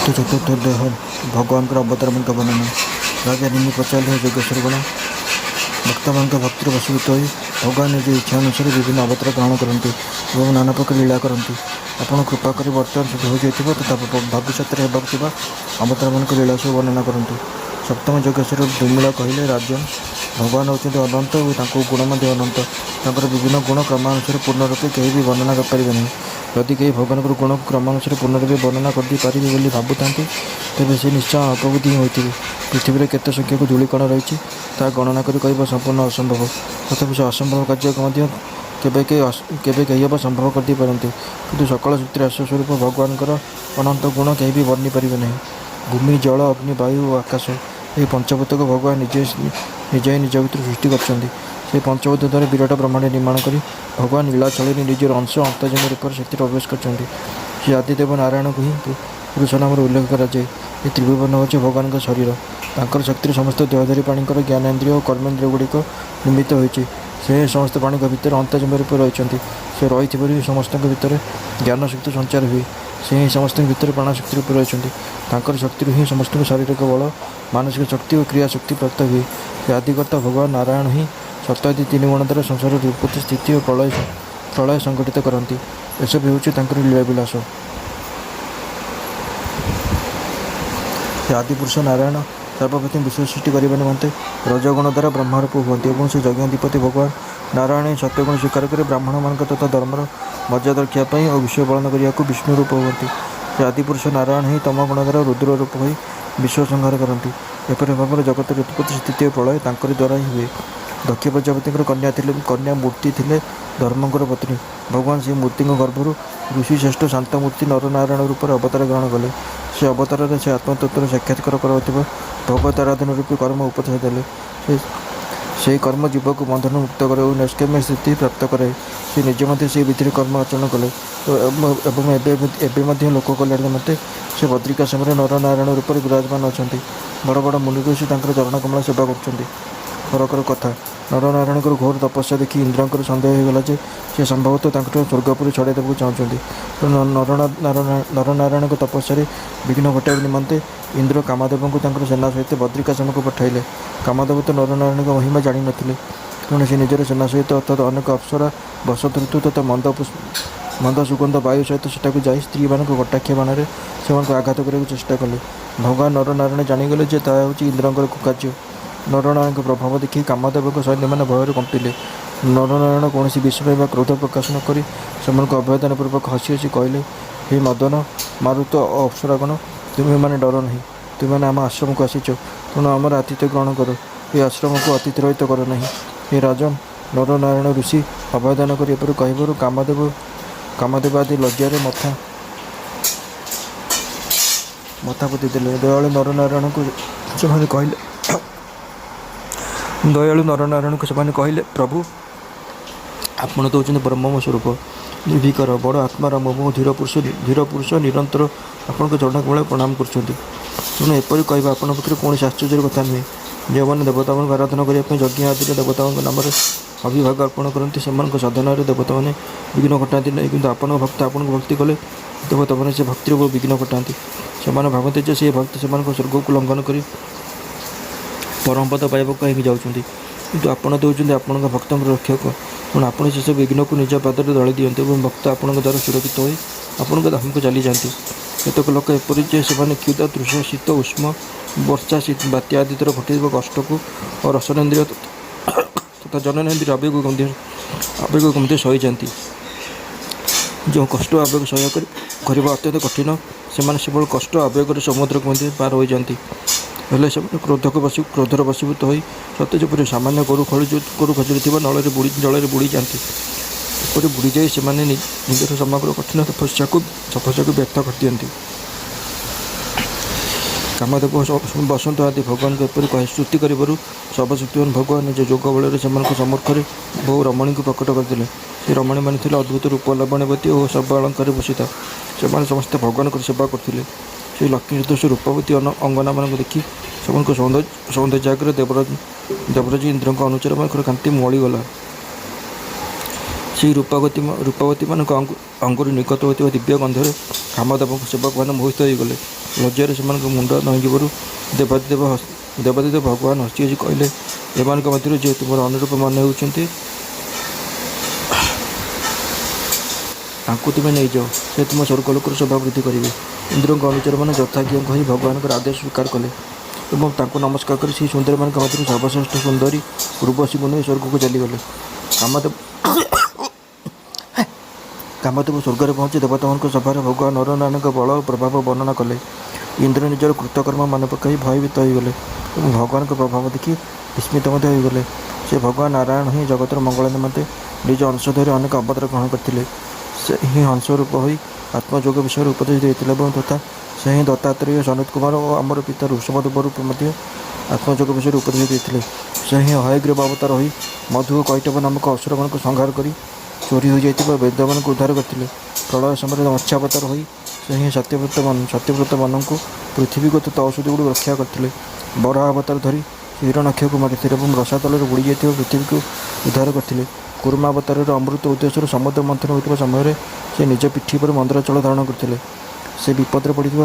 तो चतुर्थ देह भगवान अवतार मान वर्णना राजा निमि पचारे योगेश्वर गुण भक्त मान भक्तिर वशीभूत हो भगवान निज इच्छा अनुसार विभिन्न अवतार ग्रहण करती और नाना प्रकार लीला करती। आपड़ कृपा कर बर्तमान शुद्ध हो जाइए तथा भविष्य में होगा अवतार मान लीला सब वर्णना करती। सप्तम योगेश्वर दुर्मिला कहले राजन भगवान होती अनंत और गुण अनंत तर विभिन्न गुण क्रमानुसार पूर्ण रूपे कहीं भी वर्णना करेंगे नहीं। यदि कहीं भगवान गुण क्रमानुसार पूर्ण रूपे वर्णना कर पारे भावुता तेज से निश्चय अल्पबुद्धि ही होती। पृथ्वी में केत संख्यक धूलिकण रही गणना कर संपूर्ण असंभव तथापि से असंभव कार्य केवे कहीब संभव कर पारती किंतु सकल शक्ति आश्रय स्वरूप भगवान अनंत गुण कहीं भी वर्णि पारे नहीं। भूमि जल अग्नि वायु और आकाश ये पंचभूत को भगवान निजे निज भर सृष्टि कर पंचभूत द्वारा विराट ब्रह्मांड निर्माण कर भगवान लीलाचल निजर अंश अंतजन रूप से प्रवेश कर आदिदेव नारायण को ही पुरुष नाम उल्लेख कराए। ये त्रिभुवन हूँ भगवान का शरीर तांकर शक्ति समस्त देहधारी प्राणी ज्ञानेन्द्रिय और कर्मेन्द्रिय गुड़िक निर्मित होती से समस्त प्राणी भितर अंतजम रूप रही से रही समस्त भितर ज्ञान शक्ति संचार हुए से ही समस्त भितर प्राणशक्ति रूप रही शक्ति ही समस्त शारीरिक बल मानसिक शक्ति और क्रिया शक्ति प्राप्त हुए। से आदिकर्ता भगवान नारायण ही सप्तादि तीन गुण द्वारा संसार उत्पत्ति स्थिति और प्रलय संगठित करती। एसबू हूँ लीलाविलास। से आदिपुरुष नारायण सर्वप्रथम विश्व सृष्टि करने निमंते रजगुण द्वारा ब्रह्मरूप हुए और से यज्ञाधिपति भगवान नारायण सत्यगुण स्वीकार कर ब्राह्मण मान तथा धर्मर मर्यादा रखापी और विश्व पालन करने को विष्णु रूप होती। से आदिपुरुष नारायण ही तम गुण द्वारा रुद्र रूप हो विश्व संहार करती। एपरि भाव जगत उत्पत्ति स्थिति और प्रलय तांकरी द्वारा ही हुए। दक्ष प्रजापति कन्या मूर्ति थे धर्मकर पत्नी भगवान से मूर्ति गर्भर ऋषि श्रेष्ठ शांतमूर्ति नरनारायण रूप अवतार ग्रहण कले। से अवतार से आत्मतत्व साक्षात्कार कर भगवत आराधना रूपी कर्म उपदेश देले। से कर्म जीव को बंधन मुक्त करे और निष्काम्य स्थिति प्राप्त करे। से निजे से विधि कर्म आचरण कले एवं लोक कल्याण निमंते से बद्रिकाश्रम नरनारायण रूप विराजमान अच्छा बड़ बड़ मुनि ऋषि चरण कमल सेवा कर। फरकर कथा नरनारायण घोर तपस्या देखी इंद्र सन्देह होगा से संभवतः स्वर्गपुरी छड़ाईदेक चाहते। नरनारायण तपस्या विघ्न घटाइवा निमंते इंद्र कामदेव को सेना सहित बद्रिकाश्रम को पठाइले। कामदेव तो नरनारायण महिमा जानी नथिले तेणु से निजर सेना सहित अर्थात अनेक अप्सरा बसत ऋतु तथा मंद सुगंध वायु सहित सेठाक जा स्त्री मान कटाक्ष बाण से आघात करने चेष्टा कले। भगवान नरनारायण जाणीगले इंद्र कुकार्य। नरनारायण प्रभाव देखी कामदेव सैन्य मैंने भयर कंपिले। नरनारायण कौन विस्मय व क्रोध प्रकाश नक अभ्यदान पूर्वक हसी हसी कहले हे मदन मारुत अप्सरागण तुम्हें मैंने डर नहीं तुम्हें आम आश्रम को आसीच तेणु आमर आतिथ्य ग्रहण कर ये आश्रम को अतिथि रहित कर नहीं। हे राजन नरनारायण ऋषि अभयदान कर कहवर कामदेव आदि लज्जार मथा पोति देले। दयालु नरनारायण को से कहले प्रभु आपण तो होती ब्रह्म स्वरूप निर्भीकर बड़ आत्मार मोह धीर पुरुष निरंतर आपण को चरण कमल प्रणाम कर। तेणु एपरी कह आपण पाखे कौन आश्चर्य कथा नुहे जो मैंने देवता आराधना करने यज्ञ आदि देवता नाम अभिभाग अर्पण करती से साधन देवता मैंने विघ्न घटाती नहीं किंतु आपण भक्त आपन भक्ति कले देवता मैंने से भक्ति विघ्न घटाती। से भावते जे से भक्त से स्वर्ग को लंघन कर परमपद पाइबा कहीं जाऊँगी किंतु आपण तो होती आपण भक्त रक्षक तेणु आप से विघ्न को निज पाद दली दिखते और भक्त आपण द्वारा सुरक्षित हो आपण धाम को चली जाती। केतक लोक एपरी से क्षुदा तृष्णा शीत उष्म वर्षा शीत बात्या आदि तरह घटे कष्ट को और रसनेन्द्रिय तथा जननेन्द्रिय आवेग गम्य सही जाती। जो कष्ट आवेग सह्य करने अत्यंत कठिन से कष्ट आवेग समुद्र को पार हो जाती हेल्ले से क्रोधर वशीभूत हो सत्यजपुर सामान्य गोरु खजुरी थी जल बुड़ी जाती एपरी बुड़ी जाए से निजर समग्र कठिन तपस्या को व्यक्त कर दिखती। कामदेव बसंत आदि भगवान को एपरी कहे स्तुति कर सर्वशक्तिमान भगवान निज जोग बल से समर्थन बहु रमणी को प्रकट करते। से रमणी मान अद्भुत रूप लवण्यवती और सर्व अलंकार भूषिता से समस्त भगवान को सेवा करते। से लक्ष्मी सदृश रूपवती अंगना मान देखी से सौंदर्य आगे देवराज इंद्र अनुचर मान कांति मलिगला। से रूपवती मान अंगुरी निकट होता दिव्य गंधर କାମଦେବଙ୍କ ସେବକମାନେ ମୋହିତ ହୋଇଗଲେ। ଲଜ୍ଜାରେ ସେମାନଙ୍କ ମୁଣ୍ଡ ନଇଁଯିବାରୁ ଦେବାଦିଦେବ ଭଗବାନ ହସି ହସି କହିଲେ, ଏମାନଙ୍କ ମଧ୍ୟରୁ ଯିଏ ତୁମର ଅନୁରୂପ ମନେ ହେଉଛନ୍ତି ତାଙ୍କୁ ତୁମେ ନେଇଯାଅ, ସେ ତୁମ ସ୍ୱର୍ଗଲୋକର ଶୋଭା ବୃଦ୍ଧି କରିବେ। ଇନ୍ଦ୍ରଙ୍କ ଅନୁଚରମାନେ ଯଥାଜ୍ଞ କହି ଭଗବାନଙ୍କର ଆଦେଶ ସ୍ୱୀକାର କଲେ ଏବଂ ତାଙ୍କୁ ନମସ୍କାର କରି ସେହି ସୁନ୍ଦରୀମାନଙ୍କ ମଧ୍ୟରୁ ସର୍ବଶ୍ରେଷ୍ଠ ସୁନ୍ଦରୀ ଉର୍ବଶୀଙ୍କୁ ନେଇ ସ୍ୱର୍ଗକୁ ଚାଲିଗଲେ। କାମଦେବ ସ୍ୱର୍ଗରେ ପହଞ୍ଚି ଦେବତାମାନଙ୍କ ସଭାରେ ଭଗବାନ ନରନାରାୟଣଙ୍କ ବଳ ଓ ପ୍ରଭାବ ବର୍ଣ୍ଣନା କଲେ। ଇନ୍ଦ୍ର ନିଜର କୃତକର୍ମ ମନେ ପକାଇ ଭୟଭୀତ ହୋଇଗଲେ ଏବଂ ଭଗବାନଙ୍କ ପ୍ରଭାବ ଦେଖି ବିସ୍ମିତ ମଧ୍ୟ ହୋଇଗଲେ। ସେ ଭଗବାନ ନାରାୟଣ ହିଁ ଜଗତର ମଙ୍ଗଳ ନିମନ୍ତେ ନିଜ ଅଂଶ ଧରି ଅନେକ ଅବତାର ଗ୍ରହଣ କରିଥିଲେ। ସେ ହିଁ ହଂସ ରୂପ ହୋଇ ଆତ୍ମଯୋଗ ବିଷୟରେ ଉପଦେଶ ଦେଇଥିଲେ ଏବଂ ତଥା ସେ ହିଁ ଦତ୍ତାତ୍ରେୟ, ସନତ କୁମାର ଓ ଆମର ପିତା ଋଷଭଦେବ ରୂପେ ମଧ୍ୟ ଆତ୍ମଯୋଗ ବିଷୟରେ ଉପଦେଶ ଦେଇଥିଲେ। ସେ ହିଁ ହୟଗ୍ରୀବ ଅବତାର ହୋଇ ମଧୁ ଓ କୈଟବ ନାମକ ଅସୁରମାନଙ୍କୁ ସଂହାର କରି ଚୋରି ହୋଇଯାଇଥିବା ବେଦମାନଙ୍କୁ ଉଦ୍ଧାର କରିଥିଲେ। ପ୍ରଳୟ ସମୟରେ ମତ୍ସ୍ୟାବତାର ହୋଇ ସେ ହିଁ ସତ୍ୟବ୍ରତମାନଙ୍କୁ ପୃଥିବୀକୁ ତଥା ଔଷଧିଗୁଡ଼ିକୁ ରକ୍ଷା କରିଥିଲେ। ବରାହ ଅବତାର ଧରି ହିରଣ୍ୟାକ୍ଷକୁ ମାରିଥିଲେ ଏବଂ ରସାତଳରେ ବୁଡ଼ି ଯାଇଥିବା ପୃଥିବୀକୁ ଉଦ୍ଧାର କରିଥିଲେ। କୁର୍ମା ଅବତାରରେ ଅମୃତ ଉଦ୍ଦେଶ୍ୟରୁ ସମୁଦ୍ର ମନ୍ଥନ ହୋଇଥିବା ସମୟରେ ସେ ନିଜ ପିଠି ଉପରେ ମନ୍ଦରାଚଳ ଧାରଣ କରିଥିଲେ। ସେ ବିପଦରେ ପଡ଼ିଥିବା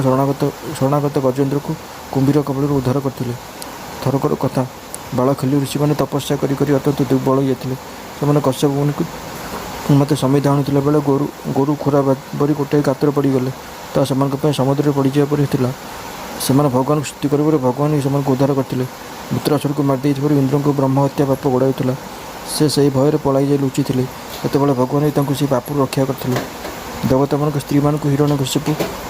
ଶରଣାଗତ ଗଜେନ୍ଦ୍ରକୁ କୁମ୍ଭୀର କବଳରୁ ଉଦ୍ଧାର କରିଥିଲେ। ଥରକର କଥା, ବାଳଖେଲି ଋଷିମାନେ ତପସ୍ୟା କରି କରି ଅତ୍ୟନ୍ତ ଦୁର୍ବଳ ହୋଇଯାଇଥିଲେ। ସେମାନେ କଶ୍ୟପ ମୁନିକୁ ମୋତେ ସମିଧା ଆଣୁଥିଲା ବେଳେ ଗୋରୁ ଖୋରା ପରି ଗୋଟାଏ ଗାତରେ ପଡ଼ିଗଲେ। ତାହା ସେମାନଙ୍କ ପାଇଁ ସମୁଦ୍ରରେ ପଡ଼ିଯିବା ପରି ଥିଲା। ସେମାନେ ଭଗବାନଙ୍କୁ ସ୍ତୁତି କରିବାରୁ ଭଗବାନ ହିଁ ସେମାନଙ୍କୁ ଉଦ୍ଧାର କରିଥିଲେ। ବୃତ୍ରାସୁରକୁ ମାରିଦେଇଥିବାରୁ ଇନ୍ଦ୍ରଙ୍କୁ ବ୍ରହ୍ମ ହତ୍ୟା ପାପ ଗୋଡ଼ାଉଥିଲା। ସେ ସେହି ଭୟରେ ପଳାଇ ଯାଇ ଲୁଚିଥିଲେ। ସେତେବେଳେ ଭଗବାନ ହିଁ ତାଙ୍କୁ ସେହି ପାପରୁ ରକ୍ଷା କରିଥିଲେ। ଦେବତାମାନଙ୍କ ସ୍ତ୍ରୀମାନଙ୍କୁ ହିରଣ୍ୟକଶ୍ୟପ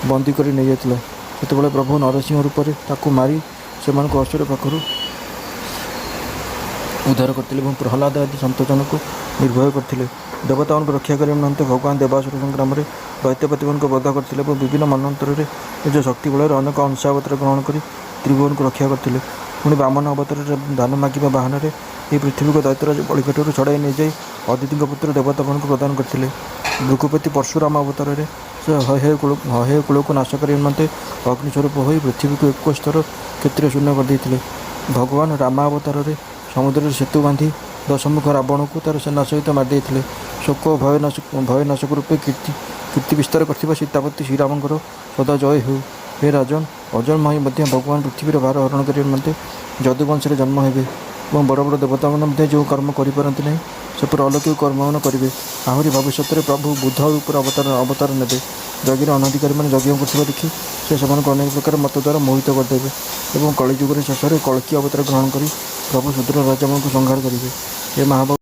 ବନ୍ଦୀ କରି ନେଇଯାଇଥିଲା। ସେତେବେଳେ ପ୍ରଭୁ ନରସିଂହ ରୂପରେ ତାକୁ ମାରି ସେମାନଙ୍କୁ ଅସୁର ପାଖରୁ ଉଦ୍ଧାର କରିଥିଲେ ଏବଂ ପ୍ରହ୍ଲାଦ ଆଦି ସନ୍ତଜଣଙ୍କୁ ନିର୍ଭୟ କରିଥିଲେ। ଦେବତାମାନଙ୍କୁ ରକ୍ଷା କରିବା ନିମନ୍ତେ ଭଗବାନ ଦେବାସୁର ସଂଗ୍ରାମରେ ଦୈତ୍ୟପତିମାନଙ୍କୁ ବଧ କରିଥିଲେ ଏବଂ ବିଭିନ୍ନ ମନ୍ୱନ୍ତରରେ ନିଜ ଶକ୍ତି ବଳରେ ଅନେକ ଅଂଶାବତାର ଗ୍ରହଣ କରି ତ୍ରିଭୁବନକୁ ରକ୍ଷା କରିଥିଲେ। ପୁଣି ବାମନ ଅବତାରରେ ଦାନ ମାଗିବା ବାହାନାରେ ଏହି ପୃଥିବୀକୁ ଦୈତ୍ୟରାଜ ବଳିଙ୍କଠାରୁ ଛଡ଼ାଇ ନେଇଯାଇ ଅଦିତିଙ୍କ ପୁତ୍ର ଦେବତାମାନଙ୍କୁ ପ୍ରଦାନ କରିଥିଲେ। ଭୃଗୁପତି ପରଶୁରାମ ଅବତାରରେ ସେ ହହେୟ କୂଳକୁ ନାଶ କରିବା ନିମନ୍ତେ ଅଗ୍ନି ସ୍ୱରୂପ ହୋଇ ପୃଥିବୀକୁ 21 ଥର କ୍ଷେତ୍ରୀୟ ଶୂନ୍ୟ କରିଦେଇଥିଲେ। ଭଗବାନ ରାମା ଅବତାରରେ ସମୁଦ୍ରରେ ସେତୁ ବାନ୍ଧି ଦଶମୁଖ ରାବଣକୁ ତାର ସେନା ସହିତ ମାରିଦେଇଥିଲେ। ଶୋକ ଓ ଭୟନାଶକ ରୂପେ କୀର୍ତ୍ତି ବିସ୍ତାର କରିଥିବା ସୀତାପତି ଶ୍ରୀରାମଙ୍କର ସଦା ଜୟ ହେଉ। ହେ ରାଜନ, ଅଜନ୍ମ ହୋଇ ମଧ୍ୟ ଭଗବାନ ପୃଥିବୀର ଭାର ହରଣ କରିବା ନିମନ୍ତେ ଯଦୁବଂଶରେ ଜନ୍ମ ହେବେ ଏବଂ ବଡ଼ ବଡ଼ ଦେବତାମାନେ ମଧ୍ୟ ଯେଉଁ କର୍ମ କରିପାରନ୍ତି ନାହିଁ ସେପରି ଅଲୌକିକ କର୍ମମାନ କରିବେ। ଆହୁରି ଭବିଷ୍ୟତରେ ପ୍ରଭୁ ବୁଧ ରୂପରେ ଅବତାର ନେବେ। ଯଜ୍ଞର ଅନଧିକାରୀମାନେ ଯଜ୍ଞ କରୁଥିବା ଦେଖି ସେ ସେମାନଙ୍କୁ ଅନେକ ପ୍ରକାର ମତ ଦ୍ୱାରା ମୋହିତ କରିଦେବେ ଏବଂ କଳିଯୁଗର ଶେଷରେ କଳ୍କି ଅବତାର ଗ୍ରହଣ କରି ପ୍ରଭୁ ଶୂଦ୍ର ରାଜାମାନଙ୍କୁ ସଂହାର କରିବେ। ଏ ମହାଭାରତ